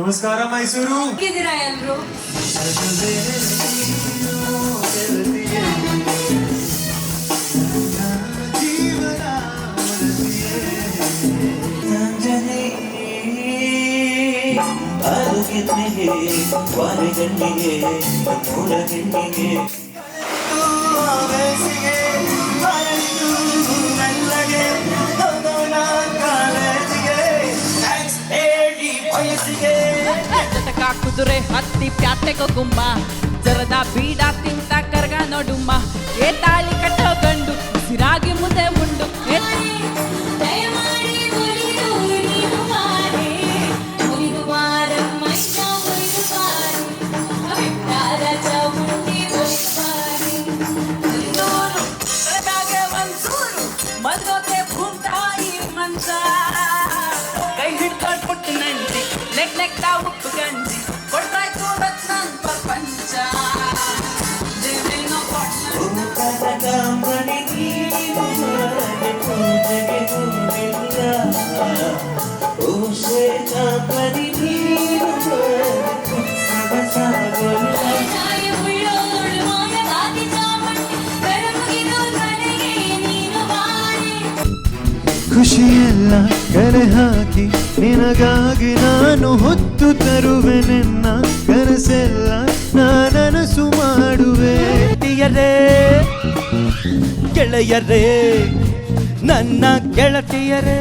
ನಮಸ್ಕಾರ ಮೈಸೂರು. ಹೇಗಿದ್ದೀರಾ ಎಲ್ರು? ಕುದುರೆ ಹತ್ತಿ ಪ್ಯಾಟೆಗೋ ಗುಮ್ಮ ಜರದ ಬೀಡ ತಿಂತ ಕರ್ಗ ನೋಡುಮ್ಮ ಏ ತಾಳಿ ಕಟ್ಟೋ ಗಂಡು ಸಿರಾಗಿ ಮುಂದೆ ಮುಂಡು ಕೈ ಹಿಡ್ಕೊಂಡು ಪುಟ್ಟು ನಂಜಿ ಲೆಕ್ ಲೆಕ್ಕ ಉಪ್ಪು ಗಂಜಿ ಕೊಟ್ಟಾಯ್ತು ರತ್ನನ್ ಪ್ರಪಂಚ ಖುಷಿಯೆಲ್ಲ ಕರೆ ಹಾಕಿ ನಿನಗಾಗಿ ನಾನು ಹೊತ್ತು ತರುವೆ ನಿನ್ನ ಕನಸೆಲ್ಲ ನಾನನಸು ಮಾಡುವೆ. ಗೆಳೆಯರೇ ನನ್ನ ಗೆಳತಿಯರೇ